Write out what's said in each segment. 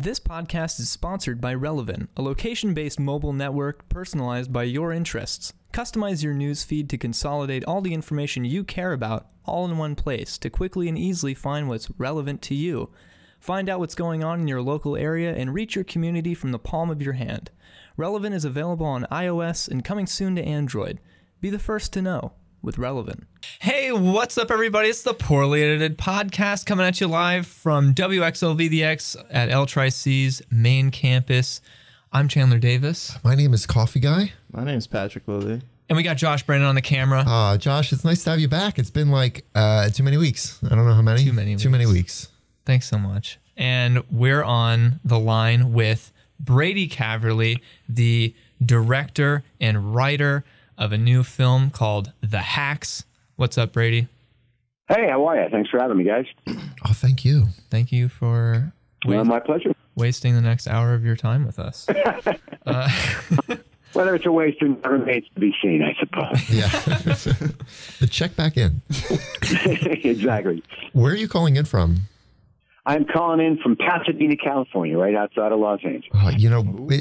This podcast is sponsored by Relevant, a location-based mobile network personalized by your interests. Customize your news feed to consolidate all the information you care about all in one place to quickly and easily find what's relevant to you. Find out what's going on in your local area and reach your community from the palm of your hand. Relevant is available on iOS and coming soon to Android. Be the first to know with Relevant. Hey, what's up, everybody? It's the Poorly Edited Podcast coming at you live from WXLVDX at El Tri-C's main campus. I'm Chandler Davis. My name is Coffee Guy. My name's Patrick Lilly. And we got Josh Brennan on the camera. Josh, it's nice to have you back. It's been like too many weeks. I don't know how many. Too many weeks. Thanks so much. And we're on the line with Brady Caverly, the director and writer of a new film called The Hacks. What's up, Brady? Hey, how are you? Thanks for having me, guys. Oh, thank you. Thank you for my pleasure. Wasting the next hour of your time with us. Whether it's a waste or remains to be seen, I suppose. Yeah. The check back in. Exactly. Where are you calling in from? I'm calling in from Pasadena, California, right outside of Los Angeles.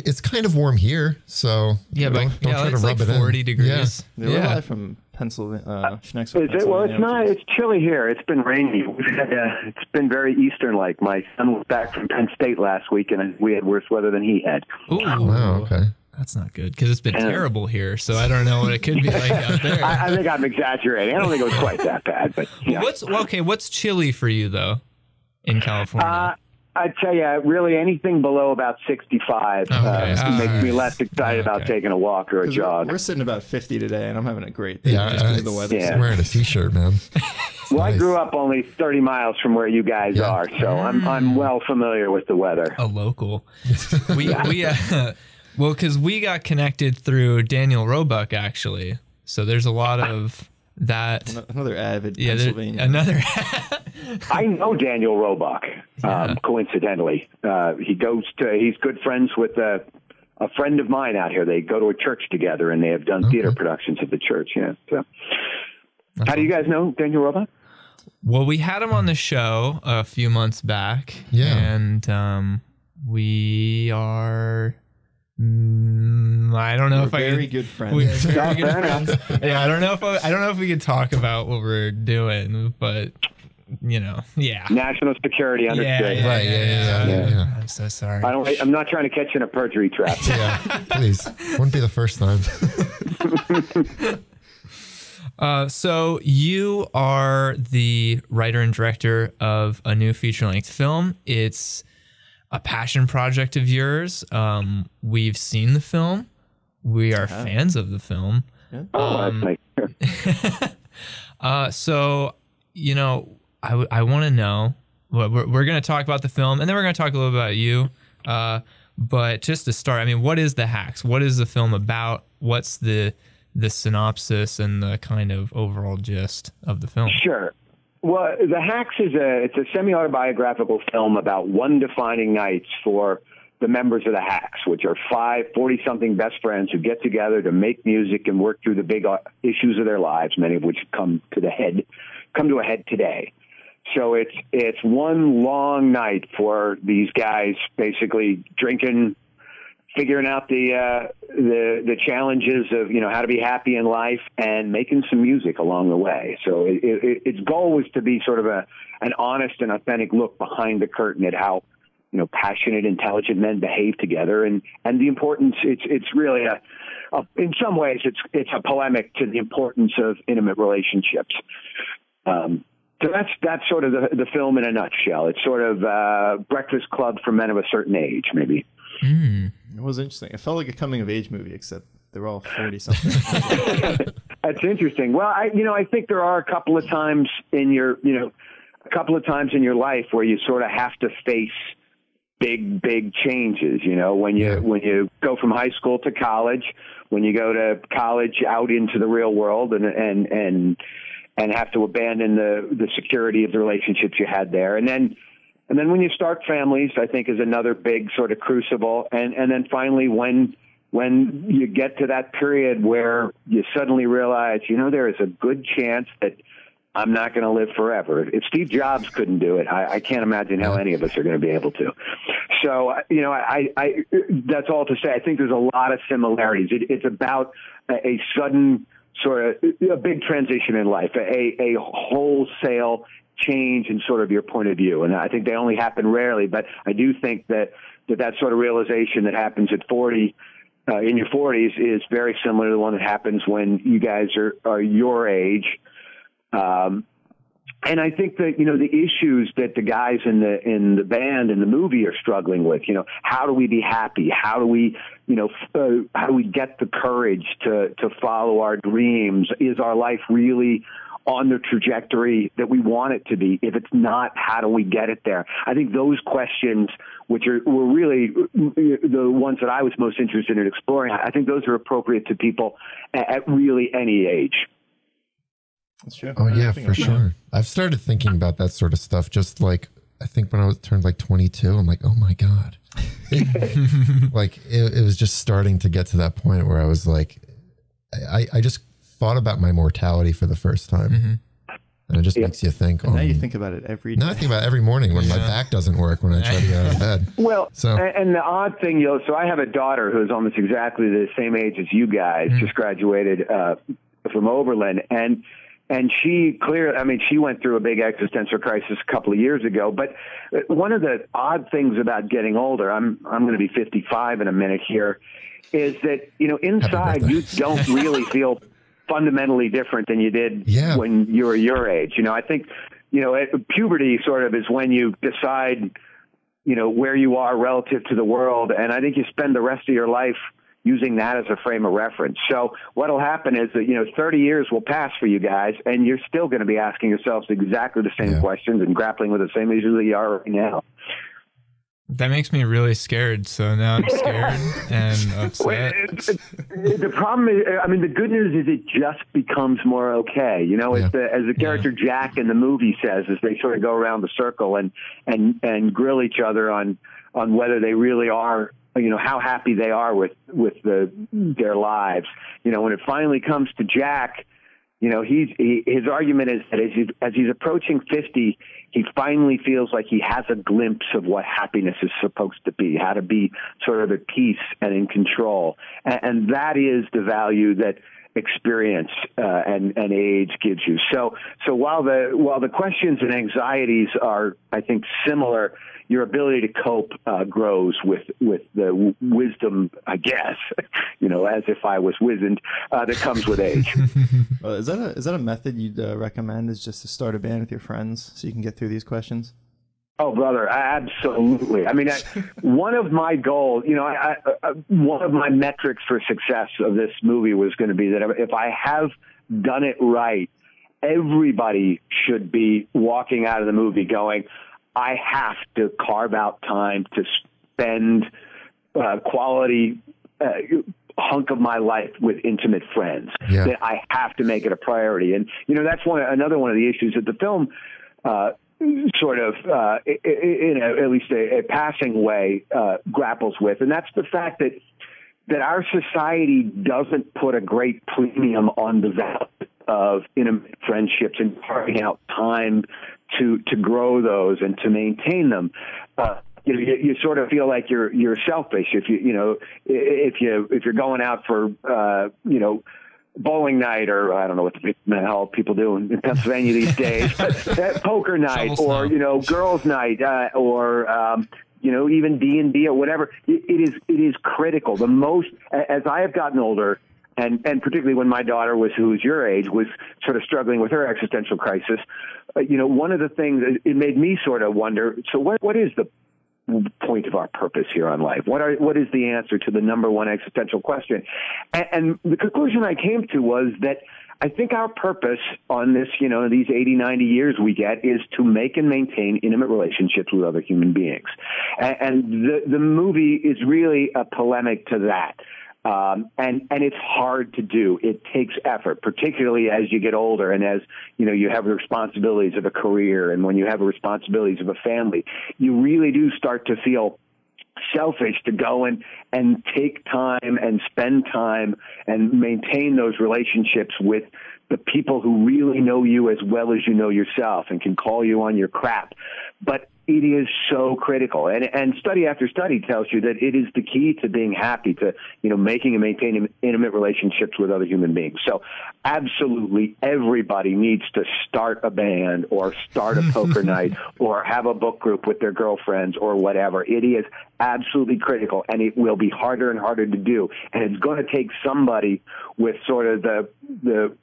It's kind of warm here, so yeah, don't try to rub like it 40 in. degrees. Yeah. We're live from Pennsylvania. Well, it's not. It's chilly here. It's been rainy. It's been very eastern-like. My son was back from Penn State last week, and we had worse weather than he had. Ooh. Wow, okay. That's not good, because it's been terrible here, so I don't know what it could be like out there. I think I'm exaggerating. I don't think it was quite that bad, but yeah. What's chilly for you, though, in California? I tell you, really anything below about 65 makes me less excited about taking a walk or a jog. We're sitting about 50 today, and I'm having a great day just because of the weather. I'm wearing a t-shirt, man. Well, nice. I grew up only 30 miles from where you guys are, so I'm well familiar with the weather. A local. Well, because we got connected through Daniel Roebuck, actually. So there's a lot of that. Another avid Pennsylvania. I know Daniel Roebuck, coincidentally. He's good friends with a friend of mine out here. They go to a church together, and they have done theater productions at the church. Yeah. So. How do you guys know Daniel Roebuck? Well, we had him on the show a few months back. Yeah. And we are... I don't know if very good friends. We're very good friends. Yeah, I don't know if we could talk about what we're doing, but National security understood. Yeah. I'm so sorry. I'm not trying to catch you in a perjury trap. Yeah, please. Wouldn't be the first time. So you are the writer and director of a new feature-length film. It's a passion project of yours. We've seen the film. We are fans of the film. Yeah. That's nice. So, I want to know, we're going to talk about the film, and then we're going to talk a little bit about you. But just to start, what is The Hacks? What is the film about? What's the synopsis and the kind of overall gist of the film? Sure. Well, The Hacks it's a semi-autobiographical film about one defining night for the members of the Hacks, which are 40-something best friends who get together to make music and work through the big issues of their lives, many of which come to a head today. So it's one long night for these guys, basically drinking, figuring out the challenges of how to be happy in life, and making some music along the way. So its goal was to be sort of an honest and authentic look behind the curtain at how passionate, intelligent men behave together, and the importance. It's really in some ways it's a polemic to the importance of intimate relationships. So that's sort of the film in a nutshell. It's sort of Breakfast Club for men of a certain age, maybe. It was interesting. It felt like a coming of age movie, except they're all 40-something. That's interesting. Well, I think there are a couple of times in your life where you sort of have to face big changes. When you go from high school to college, when you go to college out into the real world, and have to abandon the security of the relationships you had there, and then when you start families, I think is another big sort of crucible. And then finally, when you get to that period where you suddenly realize, there is a good chance that I'm not going to live forever. If Steve Jobs couldn't do it, I can't imagine how any of us are going to be able to. So, you know, I that's all to say. I think there's a lot of similarities. It's about a sudden sort of a big transition in life, a wholesale change in sort of your point of view. And I think they only happen rarely, but I do think that sort of realization that happens at 40, in your 40s, is very similar to the one that happens when you guys are your age. And I think that, you know, the issues that the guys in the band in the movie are struggling with, you know, how do we be happy? How do we, you know, how do we get the courage to follow our dreams? Is our life really on the trajectory that we want it to be? If it's not, how do we get it there? I think those questions, which were really the ones that I was most interested in exploring, I think those are appropriate to people at really any age. That's true. Oh yeah, for sure. I've started thinking about that sort of stuff. Just like, I think when I turned like 22, I'm like, oh my God. Like it was just starting to get to that point where I was like, I just thought about my mortality for the first time. Mm-hmm. And it just makes you think. And now you think about it every day. Now I think about it every morning when my back doesn't work when I try to get out of bed. Well, and the odd thing, so I have a daughter who's almost exactly the same age as you guys, just graduated from Oberlin. And she clearly, I mean, she went through a big existential crisis a couple of years ago. But one of the odd things about getting older, I'm going to be 55 in a minute here, is that, you know, inside you don't really feel fundamentally different than you did when you were your age. You know, I think, you know, puberty sort of is when you decide, you know, where you are relative to the world. And I think you spend the rest of your life using that as a frame of reference. So what'll happen is that, you know, 30 years will pass for you guys, and you're still going to be asking yourselves exactly the same questions and grappling with the same issues that you are right now. That makes me really scared. So now I'm scared and upset. The problem is, I mean, the good news is it just becomes more okay. You know, as the character Jack in the movie says, as they sort of go around the circle and grill each other on whether they really are, you know, how happy they are with their lives. You know, when it finally comes to Jack, you know, his argument is that as he's approaching 50, he finally feels like he has a glimpse of what happiness is supposed to be, how to be sort of at peace and in control. And that is the value that experience and age gives you. So while the questions and anxieties are, I think, similar, your ability to cope grows with the wisdom, I guess, you know, as if I was wizened, that comes with age. Is that a method you'd recommend? Is just to start a band with your friends so you can get through these questions? Oh, brother, absolutely. I mean, one of my goals, you know, one of my metrics for success of this movie was going to be that if I have done it right, everybody should be walking out of the movie going, I have to carve out time to spend quality hunk of my life with intimate friends. Yeah. That I have to make it a priority. And, you know, that's another one of the issues that the film sort of, in at least a passing way, grapples with. And that's the fact that our society doesn't put a great premium on the value of intimate friendships and carving out time to grow those and to maintain them. You know, you sort of feel like you're selfish if if you're going out for you know, bowling night, or I don't know what the hell people do in Pennsylvania these days, but poker night, or, you know, girls' night, or you know, even D&D or whatever. It is critical. The most, as I have gotten older, and particularly when my daughter who was your age, was sort of struggling with her existential crisis, you know, one of the things, it made me sort of wonder, so what is the point of our purpose here on life? What is the answer to the number one existential question? And the conclusion I came to was that I think our purpose on this, you know, these 80, 90 years we get, is to make and maintain intimate relationships with other human beings. And the movie is really a polemic to that. And it's hard to do. It takes effort, particularly as you get older and as, you know, you have the responsibilities of a career, and when you have the responsibilities of a family, you really do start to feel selfish to go and take time and spend time and maintain those relationships with the people who really know you as well as you know yourself and can call you on your crap. But it is so critical. And study after study tells you that it is the key to being happy, to, making and maintaining intimate relationships with other human beings. So absolutely everybody needs to start a band or start a poker night or have a book group with their girlfriends or whatever. It is absolutely critical, and it will be harder and harder to do. And it's going to take somebody with sort of the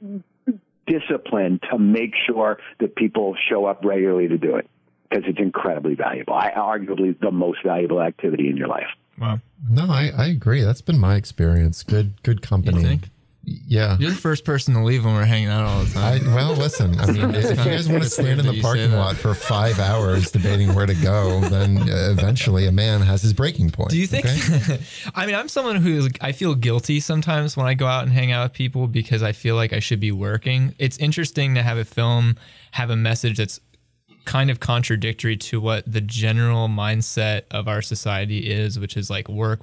discipline to make sure that people show up regularly to do it, because it's incredibly valuable. Arguably the most valuable activity in your life. Wow. No, I agree. That's been my experience. Good company. You think? Yeah. You're the first person to leave when we're hanging out all the time. Well, listen, I mean, if you guys want to stand in the parking lot for 5 hours debating where to go, then eventually a man has his breaking point. Do you think, okay? I mean, I'm someone who I feel guilty sometimes when I go out and hang out with people because I feel like I should be working. It's interesting to have a film have a message that's kind of contradictory to what the general mindset of our society is, which is like work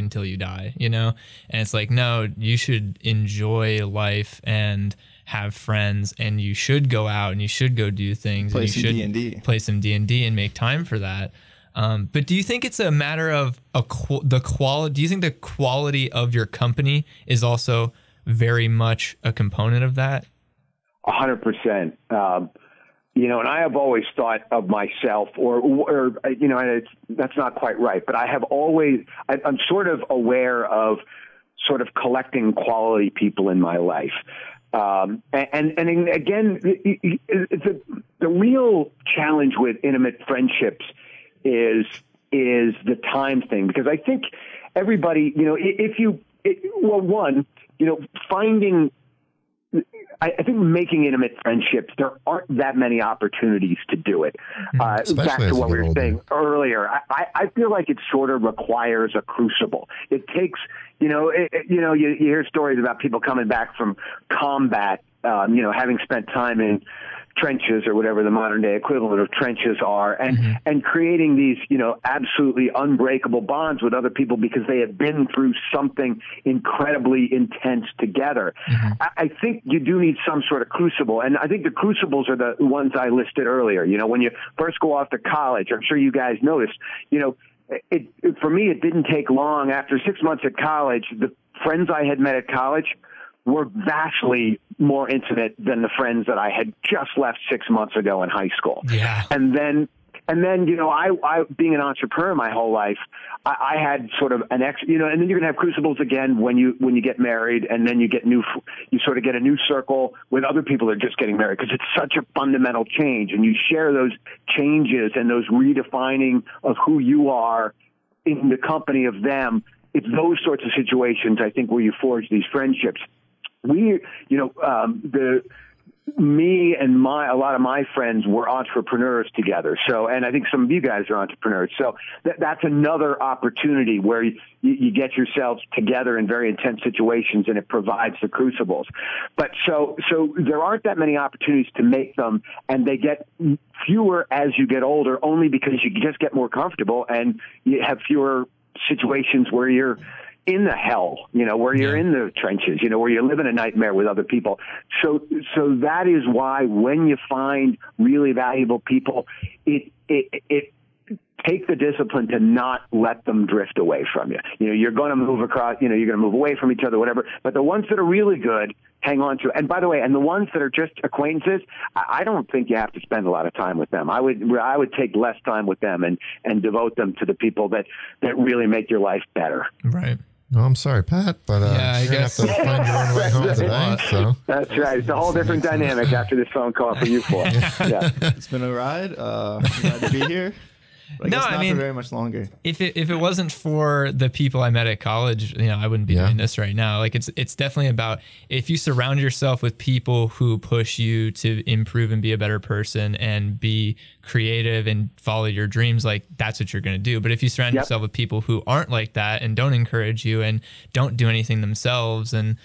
until you die, And it's like, no, you should enjoy life and have friends, and you should go out and you should go do things. Play and some D&D. Play some D&D and make time for that. But do you think it's a matter of the quality? Do you think the quality of your company is also very much a component of that? 100%. And I have always thought of myself, or that's not quite right, but I'm sort of aware of sort of collecting quality people in my life. And again, the real challenge with intimate friendships is the time thing, because I think everybody, finding, I think making intimate friendships, there aren't that many opportunities to do it. Back to what we were saying earlier, I feel like it sort of requires a crucible. It takes, you hear stories about people coming back from combat, having spent time in trenches or whatever the modern day equivalent of trenches are, and creating these, absolutely unbreakable bonds with other people because they have been through something incredibly intense together. I think you do need some sort of crucible. And I think the crucibles are the ones I listed earlier. When you first go off to college, I'm sure you guys noticed, for me, it didn't take long. After 6 months at college, the friends I had met at college were vastly more intimate than the friends that I had just left 6 months ago in high school. Yeah. And then, I being an entrepreneur my whole life, I had sort of and then you're going to have crucibles again when you get married, and then you sort of get a new circle with other people that are just getting married, because it's such a fundamental change, and you share those changes and those redefining of who you are in the company of them. It's those sorts of situations, I think, where you forge these friendships. Me and a lot of my friends were entrepreneurs together. So, and I think some of you guys are entrepreneurs. So that's another opportunity where you get yourselves together in very intense situations, and it provides the crucibles. But so there aren't that many opportunities to make them, and they get fewer as you get older, only because you just get more comfortable and you have fewer situations where you're in the hell, where you're in the trenches, where you're living a nightmare with other people. So that is why when you find really valuable people, it take the discipline to not let them drift away from you. You're going to move across, you're going to move away from each other, whatever. But the ones that are really good, hang on to. And by the way, and the ones that are just acquaintances, I don't think you have to spend a lot of time with them. I would take less time with them and devote them to the people that really make your life better. Right. No, I'm sorry, Pat, but I guess you're going to have to find your own way home today. So. That's right. It's a whole different dynamic after this phone call for you four. Yeah. It's been a ride. Glad to be here. But I mean, for very much longer. If it wasn't for the people I met at college, I wouldn't be doing this right now. Like it's definitely about, if you surround yourself with people who push you to improve and be a better person and be creative and follow your dreams, like that's what you're going to do. But if you surround yourself with people who aren't like that and don't encourage you and don't do anything themselves and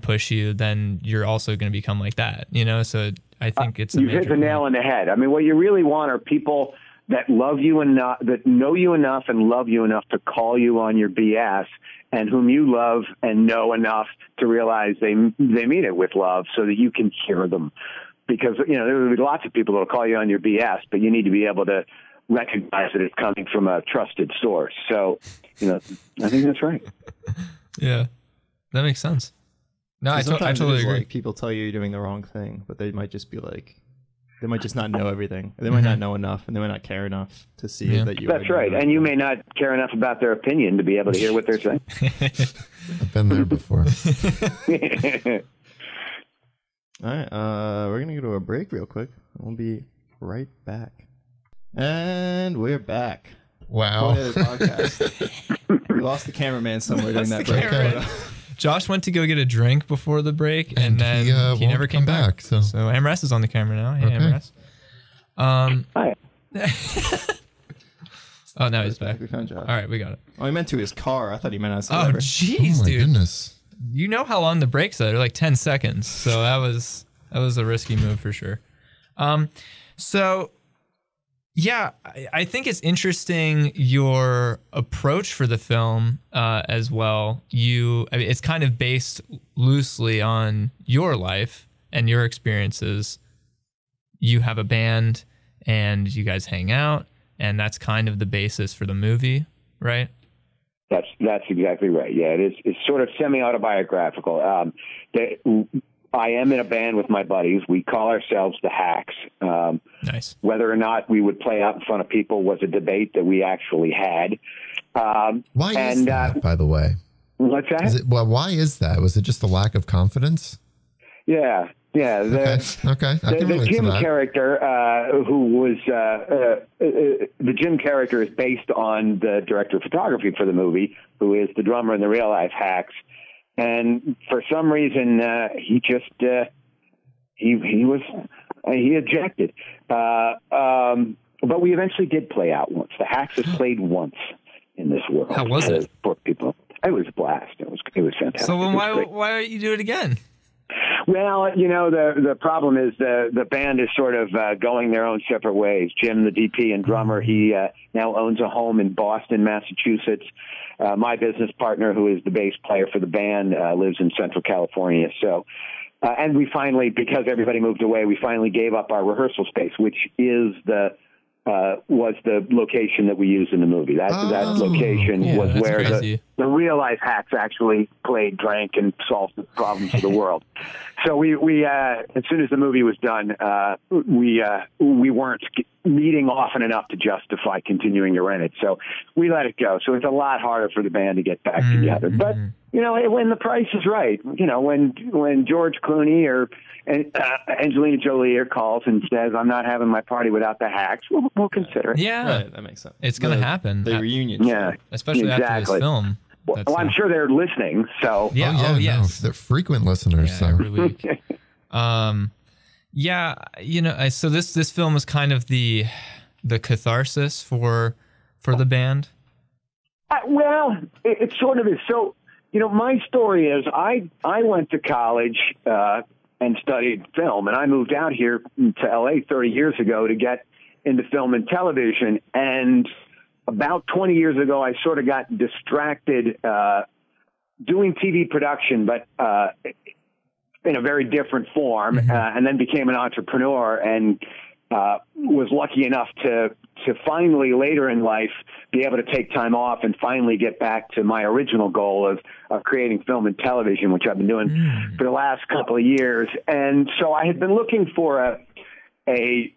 push you, then you're also going to become like that. So I think it's you hit the nail on the head. I mean, what you really want are people that love you enough, that know you enough and love you enough to call you on your BS, and whom you love and know enough to realize they mean it with love, so that you can hear them. Because, you know, there will be lots of people that will call you on your BS, but you need to be able to recognize that it's coming from a trusted source. So, you know, I think that's right. Yeah, that makes sense. No, I totally agree. Like, people tell you you're doing the wrong thing, but they might just be like, they might just not know everything. They might not know enough, and they might not care enough to see that you. That's right, and you may not care enough about their opinion to be able to hear what they're saying. I've been there before. All right, we're gonna go to a break real quick. We'll be right back, and we're back. Wow. Podcast. We lost the cameraman somewhere during that break. Josh went to go get a drink before the break, and then he never came back. So Amras is on the camera now. Hey, Amras. Hi. Oh, now he's back. We found Josh. All right, we got it. Oh, he meant to his car. I thought he meant us. Oh, jeez, my dude. Goodness. You know how long the breaks are? They're like 10 seconds. So that was a risky move for sure. So yeah, I think it's interesting your approach for the film as well. It's kind of based loosely on your life and your experiences. You have a band and you guys hang out, and that's kind of the basis for the movie, right? That's exactly right. Yeah, it's sort of semi-autobiographical. I am in a band with my buddies. We call ourselves the Hacks. Nice. Whether or not we would play out in front of people was a debate that we actually had. Why is that, by the way? What's that? Why is that? Was it just a lack of confidence? Yeah. Okay. The Jim character, who was the Jim character, is based on the director of photography for the movie, who is the drummer in the real life Hacks. And for some reason, he just he objected. But we eventually did play out once. The Hacks have played once in this world. How was it? For people, it was a blast. It was fantastic. So why don't you do it again? Well, you know, the problem is the band is sort of going their own separate ways. Jim, the DP and drummer, he now owns a home in Boston, Massachusetts. My business partner, who is the bass player for the band, lives in Central California. So, and we finally, because everybody moved away, we finally gave up our rehearsal space, which is was the location that we used in the movie. That location was where the real life Hacks actually played, drank, and solved the problems of the world. So we as soon as the movie was done, we weren't meeting often enough to justify continuing to rent it. So we let it go. So it's a lot harder for the band to get back together. But you know, when the price is right, you know, when George Clooney or Angelina Jolie calls and says, "I'm not having my party without the Hacks," we'll consider it. Yeah, right, that makes sense. It's going to happen. The reunion. Yeah, especially after this film. Well, I'm sure they're listening. So yes, they're frequent listeners. Yeah, so every week. Yeah, you know, so this film is kind of the catharsis for the band. Well, it sort of is. So, you know, my story is I went to college and studied film, and I moved out here to LA 30 years ago to get into film and television. And about 20 years ago, I sort of got distracted doing TV production, but in a very different form, and then became an entrepreneur and was lucky enough to finally later in life be able to take time off and finally get back to my original goal of creating film and television, which I've been doing for the last couple of years. And so I had been looking for a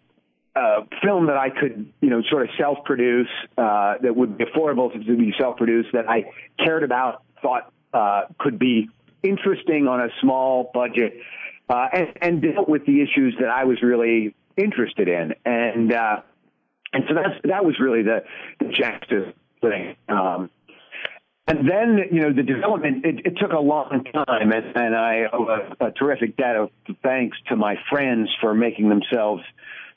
film that I could, you know, sort of self-produce, that would be affordable to be self-produced, that I cared about, thought could be interesting on a small budget, and dealt with the issues that I was really interested in. And so that was really the Jackson thing. And then, you know, the development, it took a long time, and I owe a terrific debt of thanks to my friends for making themselves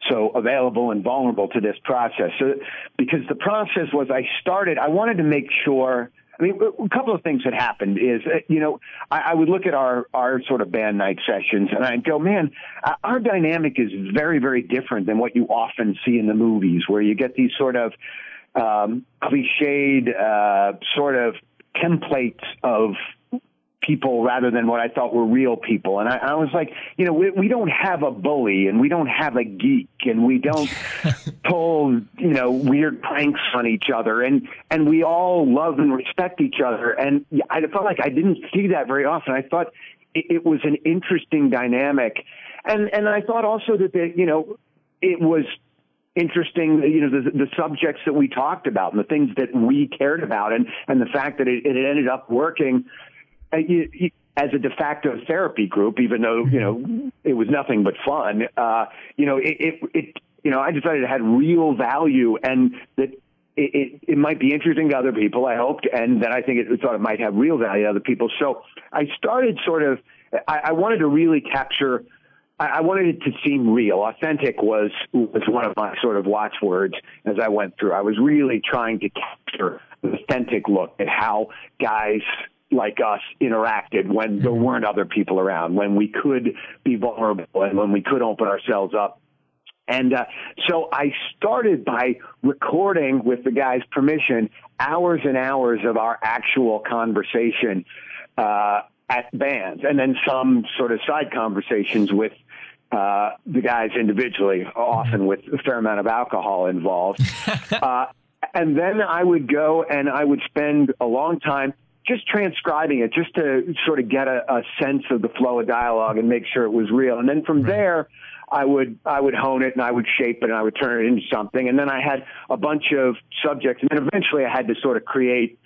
so available and vulnerable to this process. So, because the process was I wanted to make sure, I mean, a couple of things that happened is, I would look at our sort of band night sessions and I'd go, man, our dynamic is very, very different than what you often see in the movies, where you get these sort of cliched sort of templates of people rather than what I thought were real people. And I was like, we don't have a bully and we don't have a geek and we don't pull, weird pranks on each other. And we all love and respect each other. And I felt like I didn't see that very often. I thought it was an interesting dynamic. And I thought also that, it was interesting, the subjects that we talked about and the things that we cared about and the fact that it ended up working as a de facto therapy group, even though, it was nothing but fun, I decided it had real value and that it might be interesting to other people, I hoped, and that I think it thought it might have real value to other people. So I started I wanted to really capture, I wanted it to seem real. Authentic was one of my sort of watchwords as I went through. I was really trying to capture the authentic look at how guys like us interacted when there weren't other people around, when we could be vulnerable and when we could open ourselves up. And so I started by recording, with the guys' permission, hours and hours of our actual conversation at bands, and then some sort of side conversations with the guys individually, often with a fair amount of alcohol involved. And then I would go and I would spend a long time just transcribing it, just to sort of get a sense of the flow of dialogue and make sure it was real. And then from there, I would hone it and I would shape it and I would turn it into something. And then I had a bunch of subjects, and then eventually I had to sort of create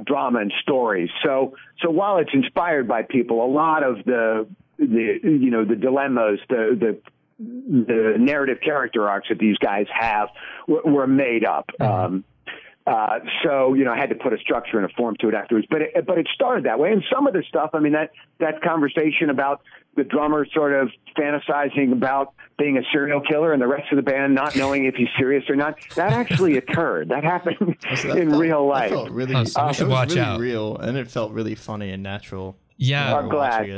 drama and stories. So while it's inspired by people, a lot of the dilemmas, the narrative character arcs that these guys have were made up. So I had to put a structure and a form to it afterwards, but it started that way. And some of the stuff, I mean, that conversation about the drummer sort of fantasizing about being a serial killer and the rest of the band not knowing if he's serious or not, that actually occurred. That happened in real life. That felt really, we should watch out. Real, and it felt really funny and natural. Yeah, I'm glad.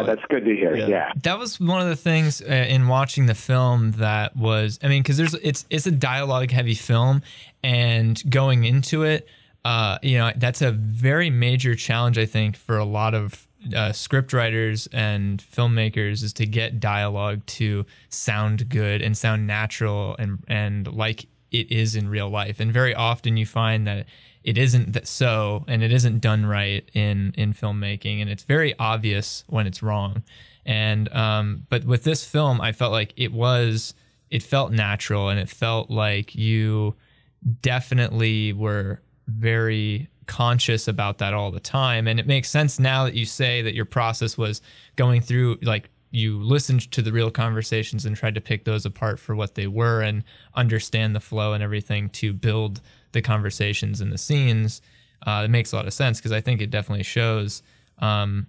That's good to hear. Yeah. That was one of the things in watching the film that was, I mean, because it's a dialogue heavy film, and going into it, that's a very major challenge, I think, for a lot of script writers and filmmakers, is to get dialogue to sound good and sound natural and like it is in real life. And very often you find that it isn't so, and it isn't done right in filmmaking, and it's very obvious when it's wrong. And but with this film, I felt like it felt natural, and it felt like you definitely were very conscious about that all the time. And it makes sense now that you say that your process was going through, like, you listened to the real conversations and tried to pick those apart for what they were and understand the flow and everything to build the conversations and the scenes. It makes a lot of sense, because I think it definitely shows, and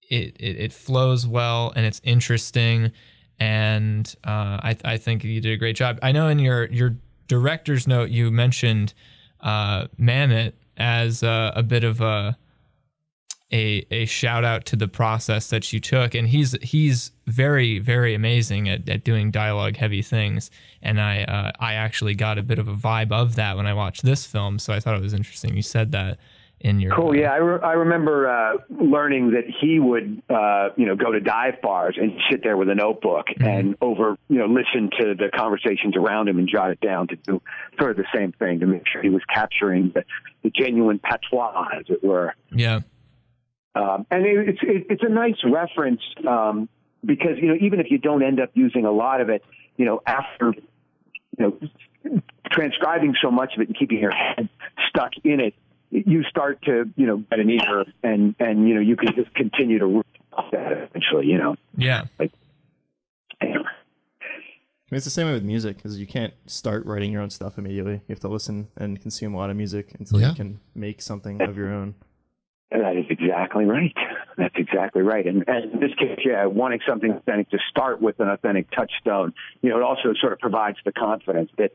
it flows well, and it's interesting, and I think you did a great job. I know in your director's note you mentioned Mamet as a bit of a shout out to the process that you took, and he's very, very amazing at doing dialogue heavy things, and I actually got a bit of a vibe of that when I watched this film, so I thought it was interesting you said that in your cool. Yeah, I remember learning that he would go to dive bars and sit there with a notebook and listen to the conversations around him and jot it down to do sort of the same thing, to make sure he was capturing the genuine patois, as it were. Yeah. And it's a nice reference, because, even if you don't end up using a lot of it, after, transcribing so much of it and keeping your head stuck in it, you start to, get an ear, and you can just continue to read that eventually, Yeah. It's the same way with music, because you can't start writing your own stuff immediately. You have to listen and consume a lot of music until you can make something of your own. That is exactly right. That's exactly right. And in this case, wanting something authentic, to start with an authentic touchstone, it also sort of provides the confidence that,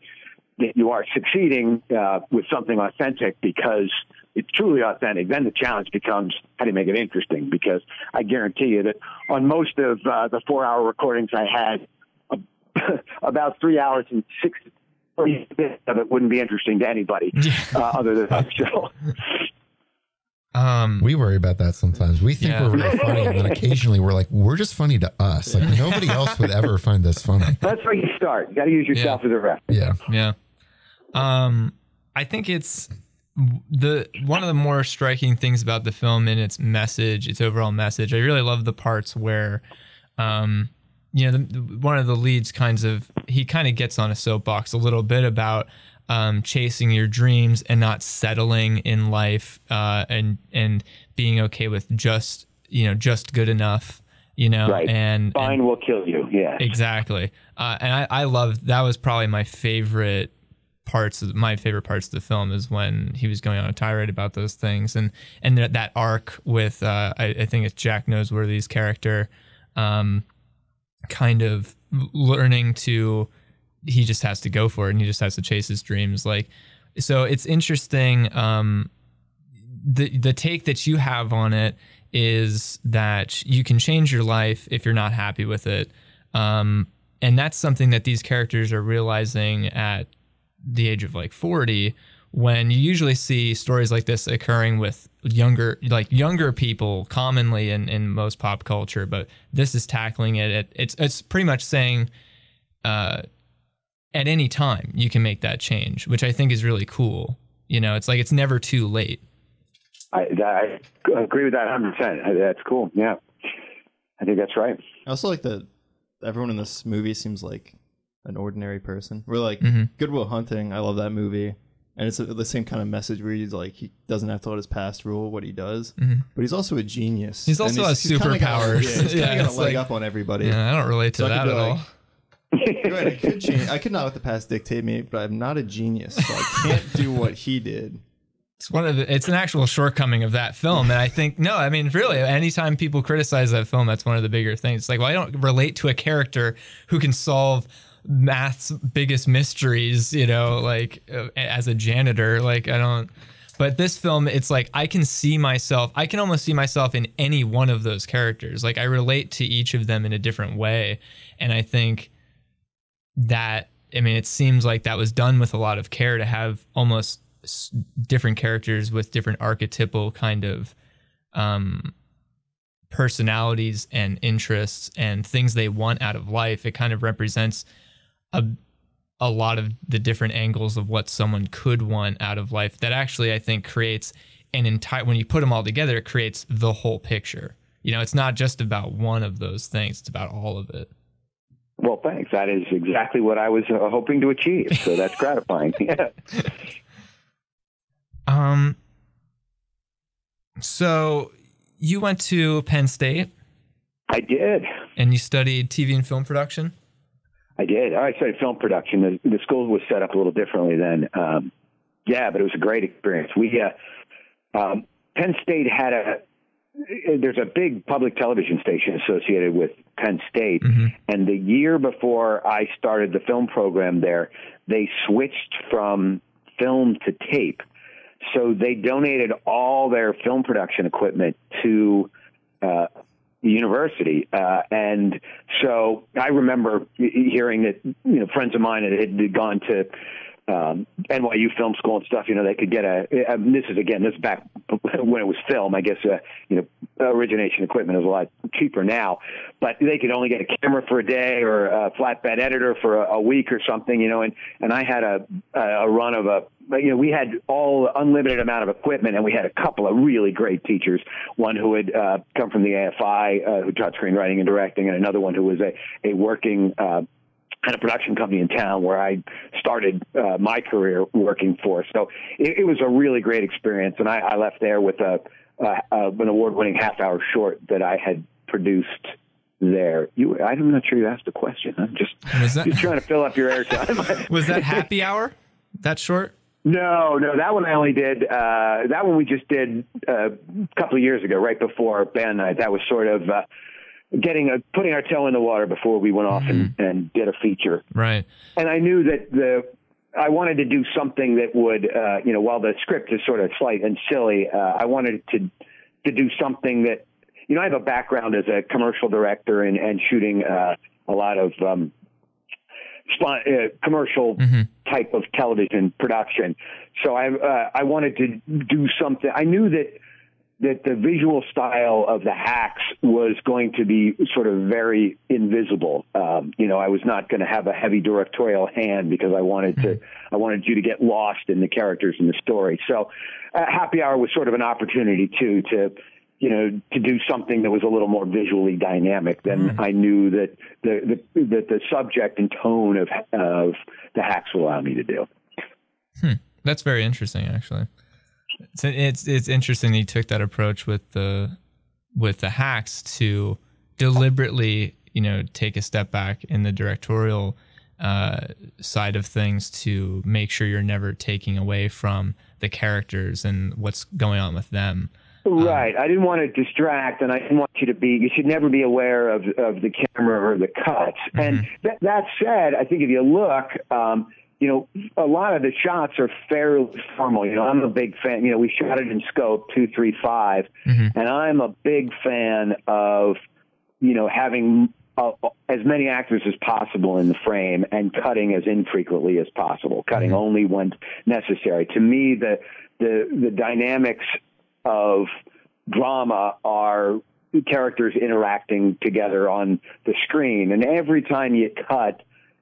that you are succeeding with something authentic because it's truly authentic, then the challenge becomes how do you make it interesting? Because I guarantee you that on most of the 4-hour recordings I had, about 3 hours and 6 minutes of it wouldn't be interesting to anybody other than us. So. We worry about that sometimes. We think we're really funny, and then occasionally we're like, we're just funny to us. Like nobody else would ever find us funny. That's where you start. You got to use yourself as a rep. Yeah. Yeah. I think it's one of the more striking things about the film and its message, its overall message. I really love the parts where, one of the leads he kind of gets on a soapbox a little bit about chasing your dreams and not settling in life, and being okay with just good enough, right. and fine will kill you. Yeah, exactly. And I love, that was probably my favorite parts of the film, is when he was going on a tirade about those things, and that arc with I think it's Jack Noseworthy's character, kind of learning to, he just has to go for it and he just has to chase his dreams. Like, so it's interesting. The take that you have on it is that you can change your life if you're not happy with it. And that's something that these characters are realizing at the age of like 40, when you usually see stories like this occurring with younger people commonly in most pop culture, but this is tackling it. It's pretty much saying, at any time you can make that change, which I think is really cool. It's like, it's never too late. I agree with that 100%. That's cool. Yeah, I think that's right. I also like that everyone in this movie seems like an ordinary person. We're like Good Will Hunting. I love that movie. And it's the same kind of message where he's like, he doesn't have to let his past rule what he does, but he's also a genius. He's also has superpowers. He's kind of got a leg up on everybody. Yeah, I don't relate to that at all. Right, I could change. I could not let the past dictate me, but I'm not a genius, so I can't do what he did. It's an actual shortcoming of that film, and I think really, anytime people criticize that film, that's one of the bigger things. It's like, well, I don't relate to a character who can solve math's biggest mysteries, as a janitor. Like, I don't. But this film, it's like, I can almost see myself in any one of those characters. Like, I relate to each of them in a different way, and I think that, it seems like that was done with a lot of care to have almost different characters with different archetypal kind of personalities and interests and things they want out of life. It kind of represents a lot of the different angles of what someone could want out of life, that actually, I think, creates an entire, when you put them all together, it creates the whole picture. It's not just about one of those things, it's about all of it. Well, thanks. That is exactly what I was hoping to achieve. So that's gratifying. Yeah. So you went to Penn State? I did. And you studied TV and film production? I did. I studied film production. The school was set up a little differently then. But it was a great experience. Penn State had there's a big public television station associated with Penn State. And the year before I started the film program there, they switched from film to tape. So they donated all their film production equipment to the university. And so I remember hearing that, friends of mine had gone to NYU Film School and stuff, they could get this is back when it was film. I guess, origination equipment is a lot cheaper now, but they could only get a camera for a day or a flatbed editor for a week or something, and I had a run of we had all unlimited amount of equipment, and we had a couple of really great teachers, one who had come from the AFI, who taught screenwriting and directing, and another one who was a working at a production company in town where I started my career working for. So it was a really great experience, and I left there with an award-winning half-hour short that I had produced there. I'm not sure you asked a question. I'm just trying to fill up your airtime. Was that Happy Hour, that short? No, that one I only did. That one we just did a couple of years ago, right before band night. That was sort of putting our toe in the water before we went off and did a feature. Right. And I knew that I wanted to do something that would, while the script is sort of slight and silly, I wanted to do something that, I have a background as a commercial director and shooting a lot of commercial type of television production. So I wanted to do something. I knew that the visual style of the Hacks was going to be sort of very invisible. I was not going to have a heavy directorial hand because I wanted you to get lost in the characters and the story. So Happy Hour was sort of an opportunity to do something that was a little more visually dynamic than I knew that the subject and tone of the Hacks will allow me to do. That's very interesting, actually. It's interesting that you took that approach with the Hacks to deliberately, take a step back in the directorial side of things to make sure you're never taking away from the characters and what's going on with them. Right. I didn't want to distract, and I didn't want you should never be aware of the camera or the cuts. And that said, I think if you look, a lot of the shots are fairly formal. I'm a big fan. We shot it in scope 235, and I'm a big fan of, having as many actors as possible in the frame and cutting as infrequently as possible, cutting only when necessary. To me, the dynamics of drama are characters interacting together on the screen, and every time you cut,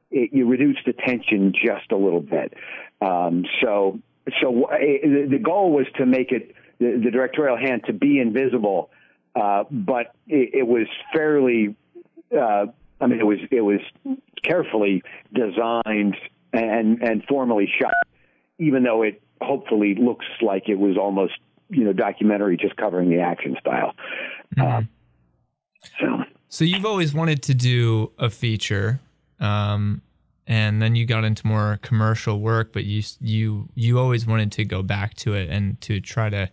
you reduce the tension just a little bit. So the goal was to make it the directorial hand to be invisible, but it was fairly. It was carefully designed and formally shot, even though it hopefully looks like it was almost documentary, just covering the action style. So you've always wanted to do a feature. And then you got into more commercial work, but you always wanted to go back to it and to try to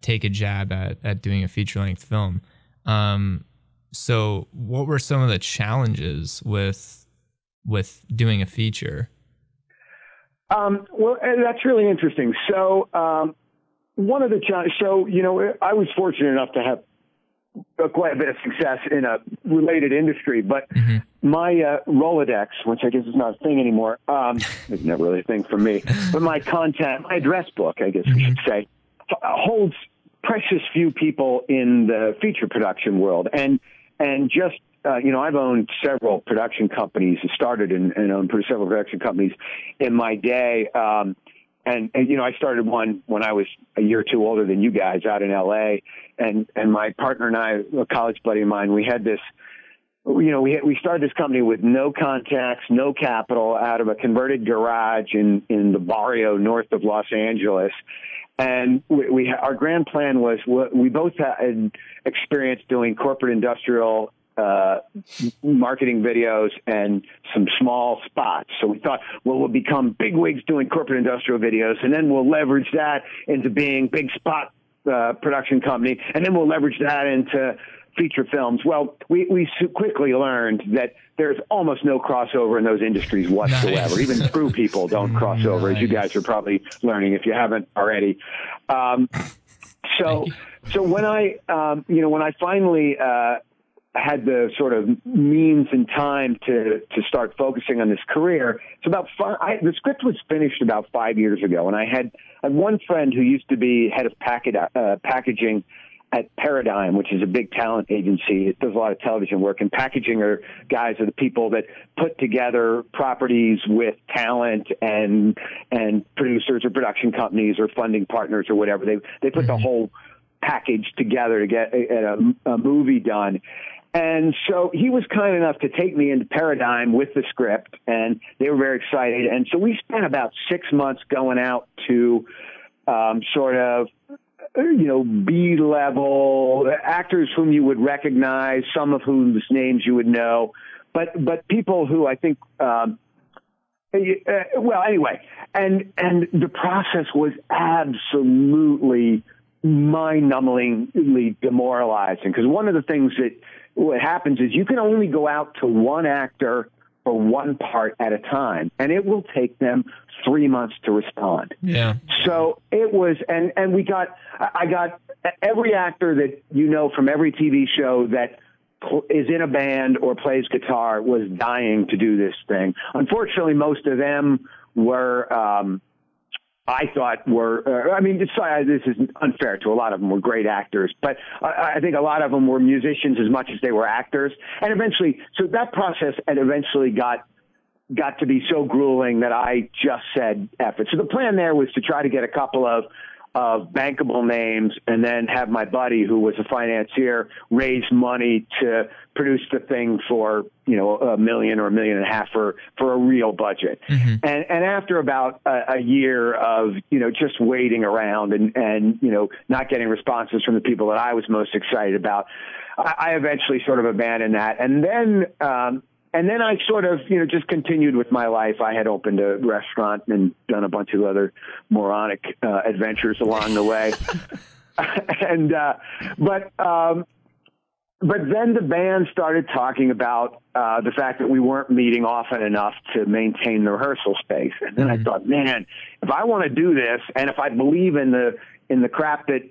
take a jab at doing a feature-length film. So what were some of the challenges with doing a feature? Well, that's really interesting. So one of the challenges, I was fortunate enough to have quite a bit of success in a related industry, but my Rolodex, which I guess is not a thing anymore, it's never really a thing for me, but my address book, I guess we should say, holds precious few people in the feature production world. And just, I've owned several production companies, started and owned several production companies in my day. And I started one when I was a year or two older than you guys out in LA. And my partner and I, a college buddy of mine, we had this, we started this company with no contacts, no capital, out of a converted garage in the barrio north of Los Angeles. And our grand plan was, we both had experience doing corporate industrial marketing videos and some small spots. So we thought, we'll become bigwigs doing corporate industrial videos, and then we'll leverage that into being big spot production company, and then we'll leverage that into feature films. Well, we quickly learned that there's almost no crossover in those industries whatsoever. Even screw people don't cross over, as you guys are probably learning if you haven't already. So when I finally had the sort of means and time to start focusing on this career, it's about the script was finished about 5 years ago, and I had one friend who used to be head of packaging at Paradigm, which is a big talent agency. It does a lot of television work, and packaging are the people that put together properties with talent and producers or production companies or funding partners or whatever. They put the whole package together to get a movie done. And so he was kind enough to take me into Paradigm with the script, and they were very excited. And so we spent about 6 months going out to sort of, B-level actors whom you would recognize, some of whose names you would know, but people who I think, anyway. And the process was absolutely mind-numbingly demoralizing, because one of the things that what happens is you can only go out to one actor for one part at a time, and it will take them 3 months to respond. Yeah. So it was, and I got every actor that you know from every TV show that is in a band or plays guitar was dying to do this thing. Unfortunately, most of them were, I thought were, this is unfair to a lot of them, were great actors, but I think a lot of them were musicians as much as they were actors. And eventually, so that process eventually got to be so grueling that I just said F it. So the plan there was to try to get a couple of bankable names and then have my buddy, who was a financier, raise money to produce the thing for, $1 million or $1.5 million for a real budget. Mm-hmm. And after about a year of, just waiting around and not getting responses from the people that I was most excited about, I eventually sort of abandoned that. And then I sort of, just continued with my life. I had opened a restaurant and done a bunch of other moronic adventures along the way. But then the band started talking about the fact that we weren't meeting often enough to maintain the rehearsal space. And then I thought, man, if I want to do this, and if I believe in the crap that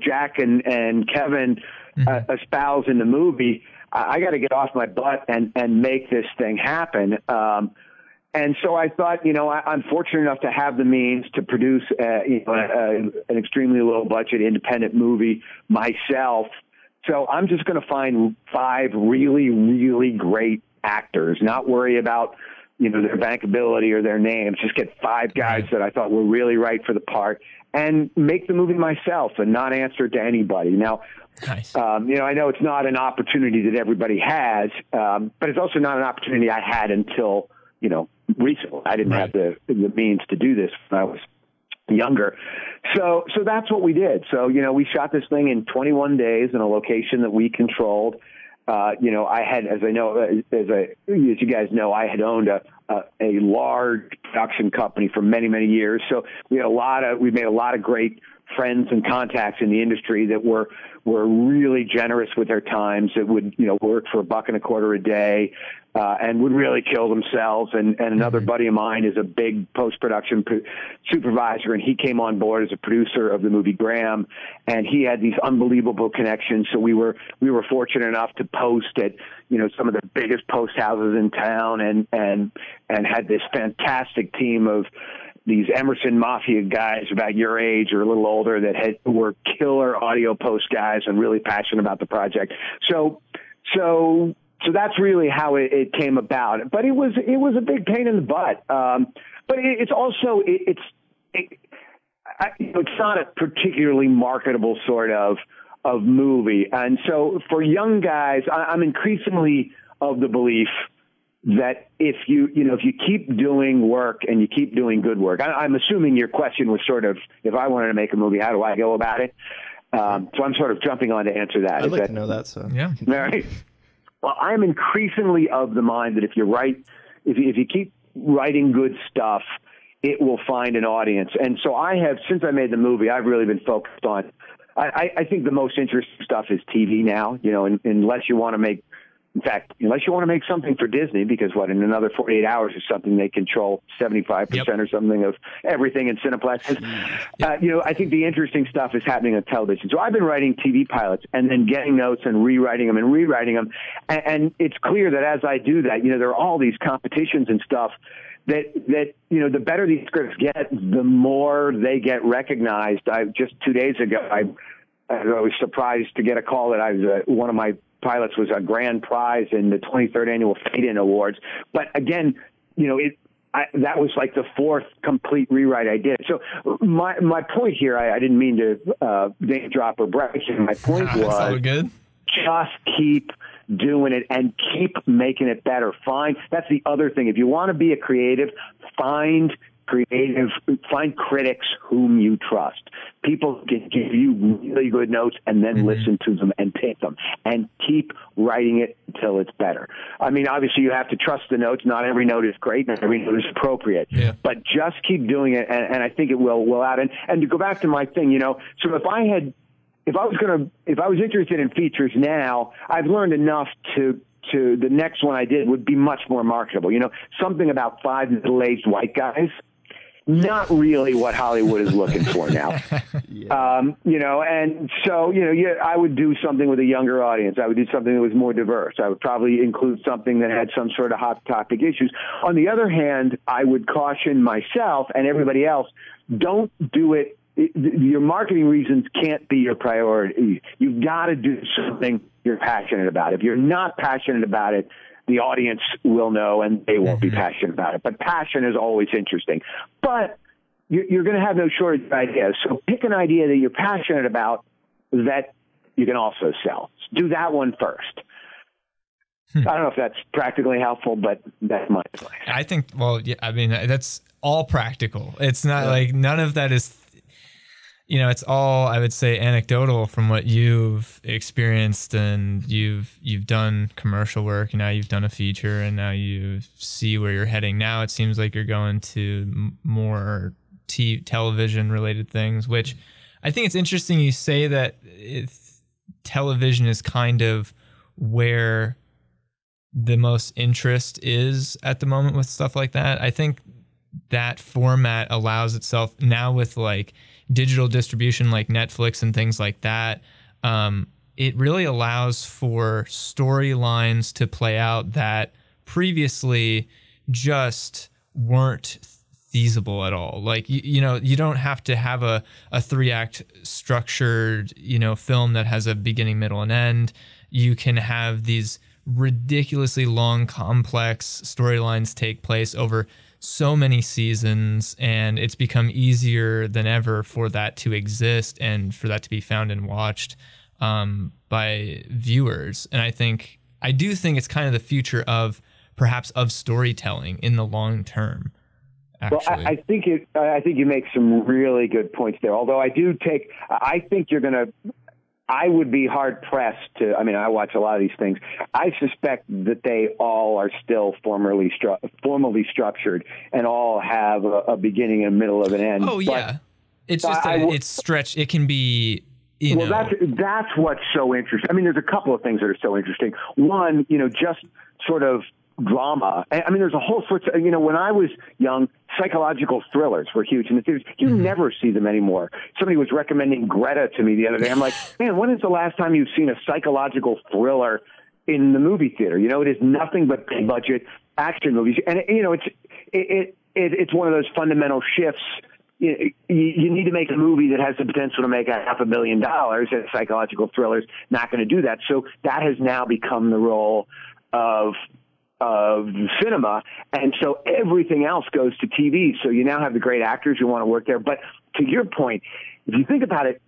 Jack and Kevin espouse in the movie, I got to get off my butt and make this thing happen. And so I thought, I'm fortunate enough to have the means to produce an extremely low budget independent movie myself. So I'm just going to find 5 really, really great actors, not worry about, their bankability or their names. Just get 5 guys that I thought were really right for the part and make the movie myself and not answer to anybody. Now, nice. I know it's not an opportunity that everybody has, but it's also not an opportunity I had until, recently. I didn't have the means to do this when I was younger. So that's what we did. So, we shot this thing in 21 days in a location that we controlled. I had, as you guys know, I had owned a large production company for many, many years. So we made a lot of great friends and contacts in the industry that were really generous with their times, that would, work for $1.25 a day, and would really kill themselves. And another buddy of mine is a big post-production supervisor, and he came on board as a producer of the movie Graham, and he had these unbelievable connections. So we were fortunate enough to post at, some of the biggest post houses in town, and had this fantastic team of these Emerson Mafia guys about your age or a little older that were killer audio post guys and really passionate about the project. So that's really how it came about. But it was a big pain in the butt. But it's also it's not a particularly marketable sort of movie. And so for young guys, I'm increasingly of the belief that if you keep doing work and you keep doing good work, I'm assuming your question was sort of, if I wanted to make a movie, how do I go about it? So I'm sort of jumping on to answer that. I'd like to know that. So yeah. All right. Well, I'm increasingly of the mind that if you keep writing good stuff, it will find an audience. And so since I made the movie, I've really been focused on, I think the most interesting stuff is TV now, unless you want to make something for Disney, because in another 48 hours is something they control 75% or something of everything in Cineplexes. I think the interesting stuff is happening on television. So I've been writing TV pilots and then getting notes and rewriting them. And it's clear that as I do that, there are all these competitions and stuff that the better these scripts get, the more they get recognized. Just 2 days ago, I was surprised to get a call that one of my pilots was a grand prize in the 23rd annual Fade-In Awards. But again, that was like the 4th complete rewrite I did. So my point here, I didn't mean to name drop or brag. My point was just keep doing it and keep making it better. That's the other thing. If you want to be a creative, find critics whom you trust. People can give you really good notes and then listen to them and take them and keep writing it until it's better. I mean, obviously you have to trust the notes. Not every note is great, not every note is appropriate, but just keep doing it. And I think it will out. And to go back to my thing, so if I was interested in features now, I've learned enough to the next one I did would be much more marketable. You know, something about 5 middle-aged white guys. Not really what Hollywood is looking for now. You know, and so, you know, I would do something with a younger audience. I would do something that was more diverse. I would probably include something that had some sort of hot topic issues. On the other hand, I would caution myself and everybody else, don't do it. Your marketing reasons can't be your priority. You've got to do something you're passionate about. If you're not passionate about it, the audience will know and they won't be passionate about it. But passion is always interesting. But you're going to have no shortage of ideas. So pick an idea that you're passionate about that you can also sell. Do that one first. I don't know if that's practically helpful, but that's my advice. I think, well, yeah, I mean, that's all practical. It's not like none of that is, you know, it's all, I would say, anecdotal from what you've experienced, and you've done commercial work, and now you've done a feature, and now you see where you're heading. Now it seems like you're going to more television related things, which I think it's interesting you say that television is kind of where the most interest is at the moment with stuff like that. I think that format allows itself now with like digital distribution like Netflix and things like that. It really allows for storylines to play out that previously just weren't feasible at all. Like, you know, you don't have to have a 3-act structured, you know, film that has a beginning, middle, and end. You can have these ridiculously long, complex storylines take place over so many seasons, and it's become easier than ever for that to exist and for that to be found and watched by viewers. And I do think it's kind of the future of perhaps of storytelling in the long term. Actually. Well, I think you make some really good points there. Although I think you're going to. I would be hard pressed to. I mean, I watch a lot of these things. I suspect that they all are still formally structured and all have a beginning and middle of an end. Oh yeah, it's just it's stretched. It can be. You know. That's what's so interesting. I mean, there's a couple of things that are so interesting. One, you know, just sort of drama. I mean, there's a whole sorts of, you know, when I was young, psychological thrillers were huge in the theaters. You never see them anymore. Somebody was recommending Greta to me the other day. I'm like, man, when is the last time you've seen a psychological thriller in the movie theater? You know, it is nothing but big budget action movies. And, you know, it's one of those fundamental shifts. You need to make a movie that has the potential to make $500 million, and psychological thriller's not going to do that. So that has now become the role of cinema, and so everything else goes to TV. So you now have the great actors who want to work there. But to your point, if you think about it,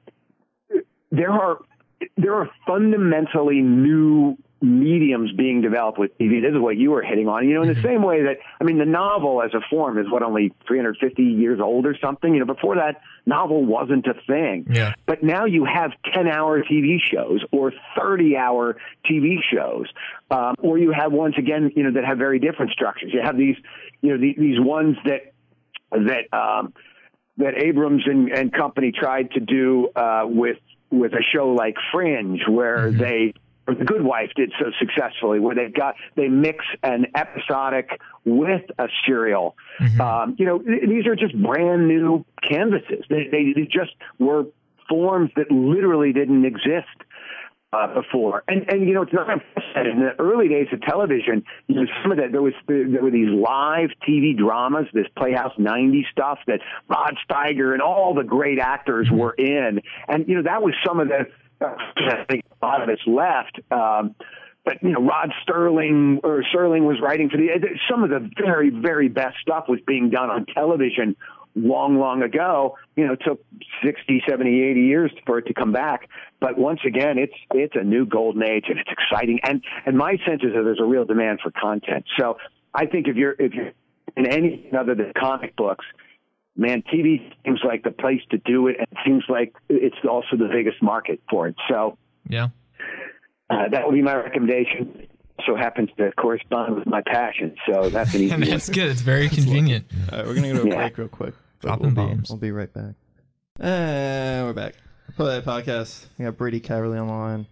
there are fundamentally new mediums being developed with TV. This is what you were hitting on. You know, in the same way that, I mean, the novel as a form is only 350 years old or something. You know, before that, novel wasn't a thing. Yeah. But now you have 10-hour TV shows or 30-hour TV shows, or you have ones again, you know, that have very different structures. You have these, you know, these ones that Abrams and company tried to do with a show like Fringe, where or The Good Wife did so successfully, where they mix an episodic with a serial. You know, these are just brand new canvases. They just were forms that literally didn't exist before. And you know, it's not unprecedented. In the early days of television, you know, some of that there were these live TV dramas, this Playhouse 90 stuff that Rod Steiger and all the great actors were in. And you know, that was some of the I think a lot of it's left. But, you know, Rod Serling was writing for some of the very, very best stuff was being done on television long, long ago. You know, it took 60, 70, 80 years for it to come back. But once again, it's a new golden age, and it's exciting. And my sense is that there's a real demand for content. So I think if you're in anything other than comic books, man, TV seems like the place to do it, and it seems like it's also the biggest market for it. So, yeah, that would be my recommendation. So happens to correspond with my passion, so that's an easy one. That's good. It's very convenient. All right, we're gonna go to a break real quick. Dropping bombs. We'll be right back. And we're back. Play That Podcast. We got Brady Caverly on the line.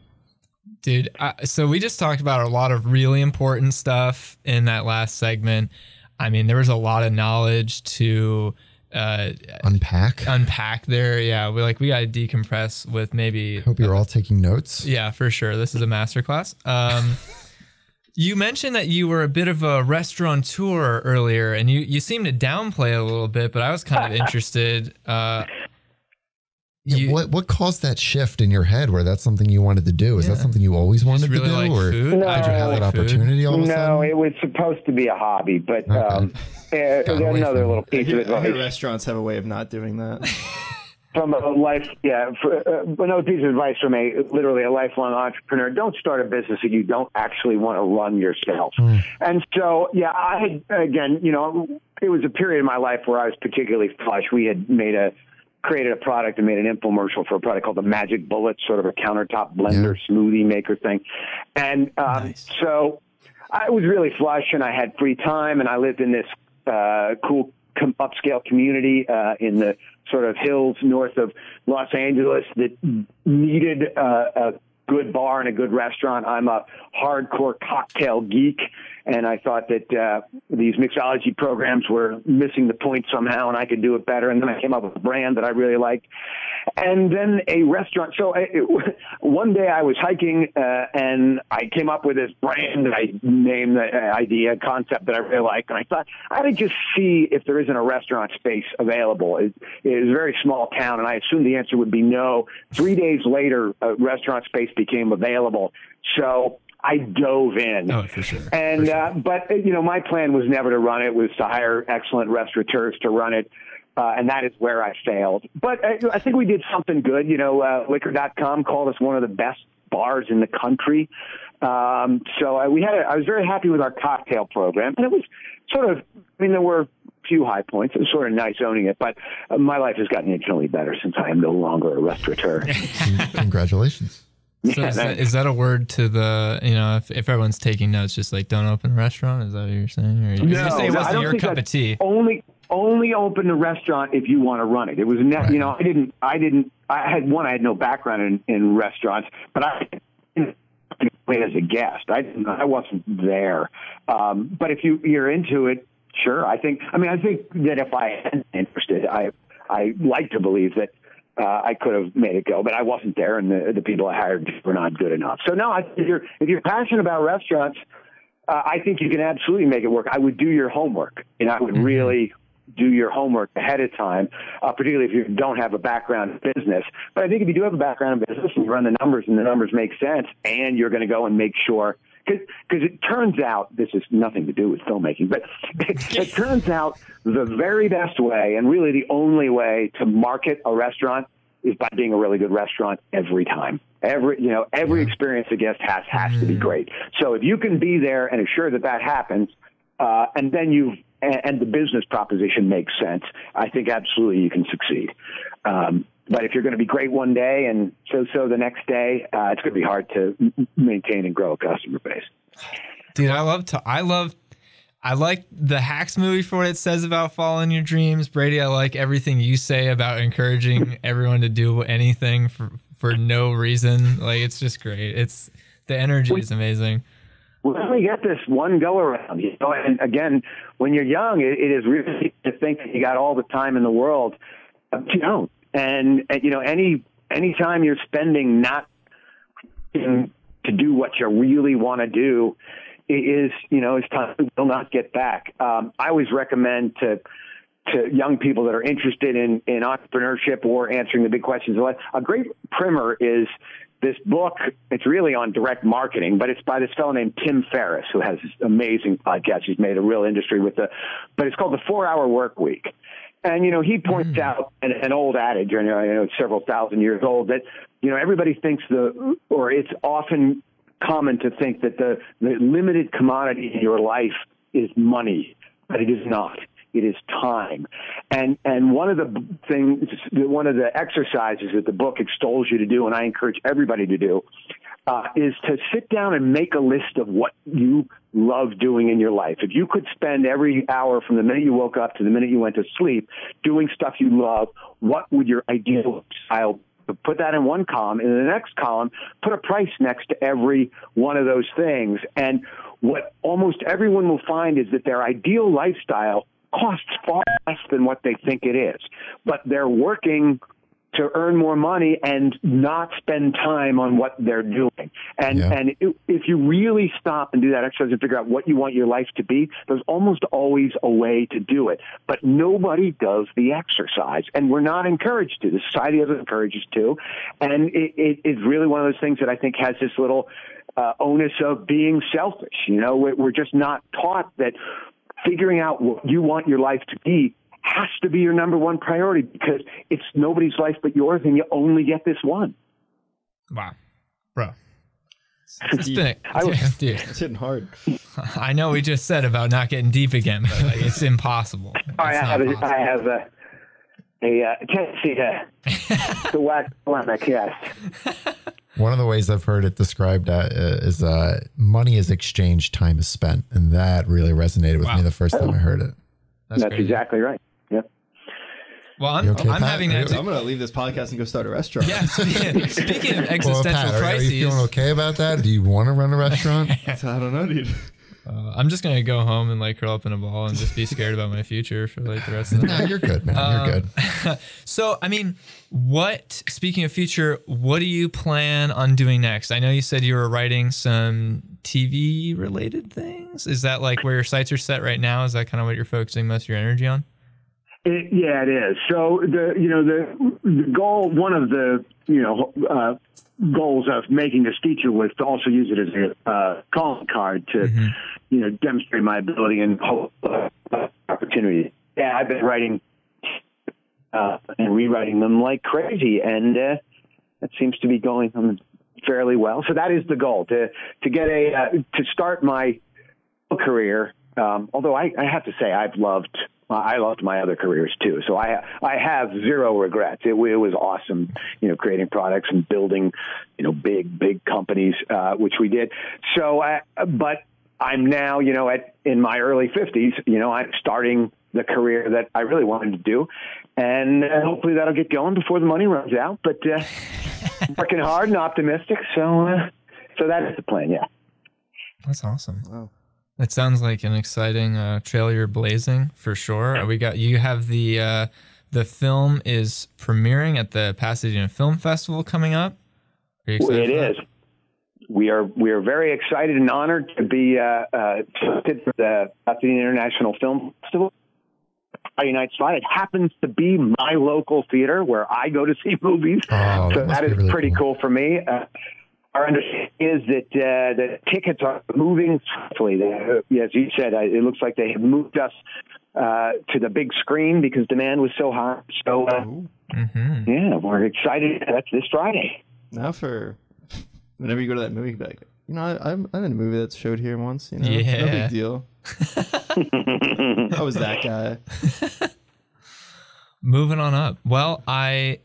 Dude, so we just talked about a lot of really important stuff in that last segment. I mean, there was a lot of knowledge to unpack there. Yeah, we got to decompress with maybe. Hope you're all taking notes. Yeah, for sure. This is a masterclass. You mentioned that you were a bit of a restaurateur earlier, and you seemed to downplay it a little bit, but I was kind of interested. What caused that shift in your head where that's something you wanted to do? Is that something you always wanted to do? Like or food? Did you have that opportunity all of a sudden? No, it was supposed to be a hobby, but another little piece of advice. Restaurants have a way of not doing that. From a life, another piece of advice from literally a lifelong entrepreneur: don't start a business that you don't actually want to run yourself. And so, I had, again, it was a period in my life where I was particularly flush. We had created a product and made an infomercial for a product called the Magic Bullet, sort of a countertop blender smoothie maker thing. And so I was really flush, and I had free time, and I lived in this cool upscale community in the sort of hills north of Los Angeles that needed a good bar and a good restaurant. I'm a hardcore cocktail geek, and I thought that these mixology programs were missing the point somehow, and I could do it better. And then I came up with a brand that I really liked. And then a restaurant. So one day I was hiking, and I came up with this brand that I named the concept that I really liked. And I thought, I would just see if there isn't a restaurant space available. It is a very small town, and I assumed the answer would be no. 3 days later, a restaurant space became available. So I dove in. Oh, for sure. And, but my plan was never to run it. It was to hire excellent restaurateurs to run it. And that is where I failed. But I think we did something good. Liquor.com called us one of the best bars in the country. So I was very happy with our cocktail program. And it was sort of, there were a few high points. It was sort of nice owning it. But my life has gotten infinitely better since I am no longer a restaurateur. Congratulations. So is that a word to the, if everyone's taking notes, just like don't open a restaurant? Is that what you're saying? Or you say it wasn't your cup of tea? Only open a restaurant if you want to run it. It was, I had no background in restaurants, but I went as a guest. I wasn't there. But if you're into it, sure. I think that if I had interested, I like to believe that I could have made it go, but I wasn't there, and the people I hired were not good enough. So no, if you're passionate about restaurants, I think you can absolutely make it work. I would do your homework, and I would really do your homework ahead of time, particularly if you don't have a background in business. But I think if you do have a background in business and you run the numbers and the numbers make sense, and you're going to go and make sure, because it turns out, this has nothing to do with filmmaking, but it turns out the very best way and really the only way to market a restaurant is by being a really good restaurant every time. Every experience a guest has to be great. So if you can be there and assure that happens, and then and the business proposition makes sense, I think absolutely you can succeed. But if you're going to be great one day and so the next day, it's going to be hard to maintain and grow a customer base. Dude, I like the Hacks movie for what it says about following your dreams. Brady, I like everything you say about encouraging everyone to do anything for no reason. Like, it's just great. The energy is amazing. We only get this one go around, and again, when you're young, it is really easy to think that you got all the time in the world. But you don't. And any time you're spending not to do what you really want to do is time you will not get back. I always recommend to young people that are interested in entrepreneurship or answering the big questions of life, a great primer is this book. It's really on direct marketing, but it's by this fellow named Tim Ferriss, who has this amazing podcast. He's made a real industry but it's called The 4-Hour Work Week. And, he points out an old adage, it's several thousand years old, that, everybody thinks it's often common to think that the limited commodity in your life is money, but it is not. It is time. And one of the exercises that the book extols you to do, and I encourage everybody to do, is to sit down and make a list of what you love doing in your life. If you could spend every hour from the minute you woke up to the minute you went to sleep doing stuff you love, what would your ideal style put that in one column. In the next column, put a price next to every one of those things. And what almost everyone will find is that their ideal lifestyle costs far less than what they think it is. But they're working to earn more money and not spend time on what they're doing. And if you really stop and do that exercise and figure out what you want your life to be, there's almost always a way to do it. But nobody does the exercise, and we're not encouraged to. The society doesn't encourage us to. And it's really one of those things that I think has this little onus of being selfish. You know, we're just not taught that figuring out what you want your life to be has to be your number one priority, because it's nobody's life but yours, and you only get this one. Wow, bro. It's hitting hard. I know we just said about not getting deep again, but like, it's impossible. I have a tendency to wax polemic, yes. One of the ways I've heard it described is money is exchanged, time is spent. And that really resonated with me the first time I heard it. That's exactly right. Yep. Well, I'm having that. I'm going to leave this podcast and go start a restaurant. Yeah. Speaking of existential crises. Are you feeling okay about that? Do you want to run a restaurant? I don't know, dude. I'm just going to go home and like curl up in a ball and just be scared about my future for like the rest of the night. No, you're good, man. You're good. So, I mean, speaking of future, what do you plan on doing next? I know you said you were writing some TV related things. Is that like where your sights are set right now? Is that kind of what you're focusing most of your energy on? Yeah, it is. So the goal, one of the, goals of making this feature was to also use it as a calling card to, demonstrate my ability and opportunity. Yeah, I've been writing and rewriting them like crazy, and that seems to be going fairly well. So that is the goal, to get to start my career. Although I have to say I loved my other careers too. So I have zero regrets. It was awesome, creating products and building, big companies, which we did. So, but I'm now, in my early 50s, I'm starting the career that I really wanted to do. And hopefully that'll get going before the money runs out, but working hard and optimistic. So that is the plan. Yeah. That's awesome. Wow. It sounds like an exciting trail you're blazing for sure. You have the film is premiering at the Pasadena Film Festival coming up. Are you excited? It is. We are very excited and honored to be selected for the Pasadena International Film Festival. Friday night slot. It happens to be my local theater where I go to see movies, so that is really pretty cool for me. Our understanding is that the tickets are moving swiftly. As you said, it looks like they have moved us to the big screen because demand was so high. So, yeah, we're excited. That's this Friday. Now for whenever you go to that movie, like, I'm in a movie that's showed here once. No big deal. I was that guy. Moving on up. Well, I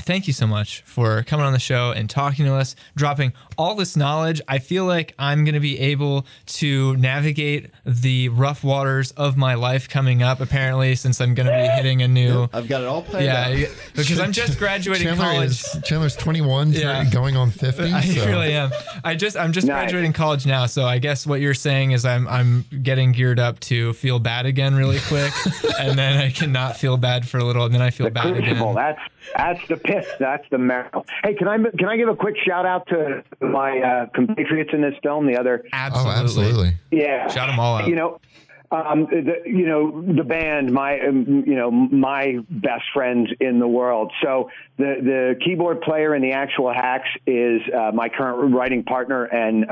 thank you so much for coming on the show and talking to us, dropping all this knowledge. I feel like I'm going to be able to navigate the rough waters of my life coming up, apparently, since I'm going to be hitting a new... I've got it all planned out. Because I'm just graduating college. Chandler's 21, going on 50. I really am. I'm just graduating college now, so I guess what you're saying is I'm getting geared up to feel bad again really quick, and then I cannot feel bad for a little, and then I feel bad again. That's the piss. That's the marrow. Hey, can I give a quick shout out to my compatriots in this film? The other, absolutely, yeah, shout them all out. The band, my best friends in the world. So the keyboard player in the actual Hacks is my current writing partner and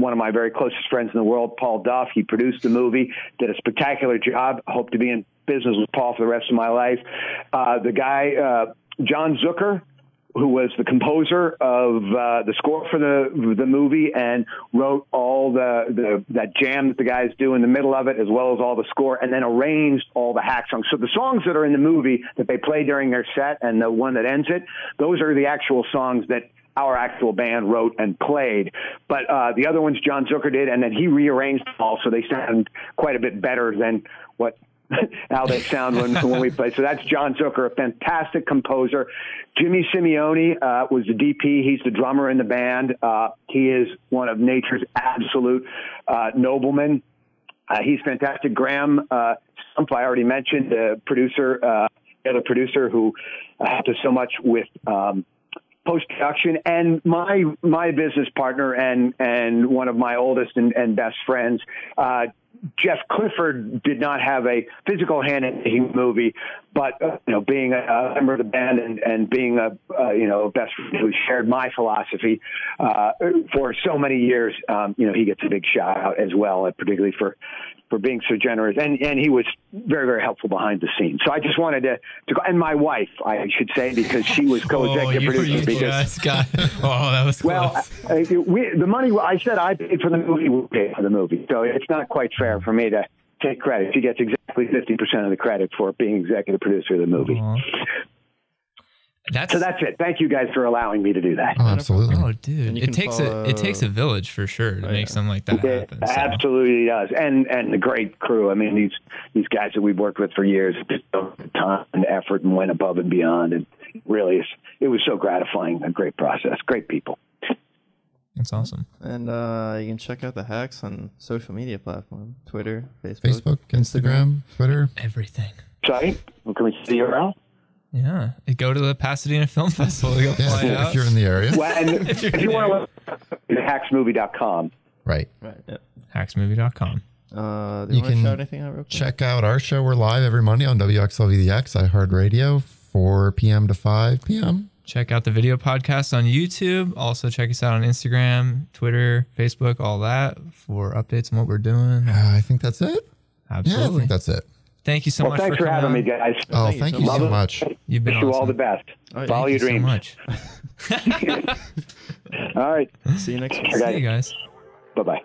one of my very closest friends in the world, Paul Duff. He produced the movie, did a spectacular job. Hope to be in business with Paul for the rest of my life. The guy, John Zucker, who was the composer of the score for the movie and wrote all that jam that the guys do in the middle of it, as well as all the score, and then arranged all the Hack songs. So the songs that are in the movie that they play during their set and the one that ends it, those are the actual songs that our actual band wrote and played. But the other ones John Zucker did, and then he rearranged them all, so they sound quite a bit better than what how they sound when we play. So that's John Zucker, a fantastic composer. Jimmy Simeone was the DP. He's the drummer in the band. He is one of nature's absolute noblemen. He's fantastic. Graham Stumpf, I already mentioned, the producer, the other producer who helped us so much with post-production, and my business partner and one of my oldest and best friends, Jeff Clifford, did not have a physical hand in the movie, but being a member of the band and being a best friend who shared my philosophy for so many years, he gets a big shout out as well, particularly for being so generous, and he was very, very helpful behind the scenes. So I just wanted to go, and my wife, I should say, because she was co-executive producer. That was close. The money I said I paid for the movie, we paid for the movie, so it's not quite fair for me to take credit. She gets exactly 50% of the credit for being executive producer of the movie. So that's it. Thank you guys for allowing me to do that. Oh, absolutely. Oh, dude, it takes a village for sure to make something like that happen. It absolutely does, and the great crew. I mean, these guys that we've worked with for years just took the time and effort and went above and beyond, and really, it was so gratifying. A great process, great people. That's awesome. And you can check out the Hacks on social media platform: Twitter, Facebook, Instagram, Twitter, everything. Sorry, can we see your URL? Yeah, go to the Pasadena Film Festival. You'll fly out. If you're in the area. Well, and if you want to look at hacksmovie.com. Right. Yep. Hacksmovie.com. You can shout anything out real quick? Check out our show. We're live every Monday on WXLVDX, iHeartRadio, 4 p.m. to 5 p.m. Check out the video podcast on YouTube. Also, check us out on Instagram, Twitter, Facebook, all that for updates on what we're doing. I think that's it. Absolutely. Yeah, I think that's it. Thank you so much thanks for having me, guys. Oh, thank you so much. You've been Wish you awesome. all the best. Right, Follow your dreams. So much. All right. See you next week. See you guys. Bye-bye.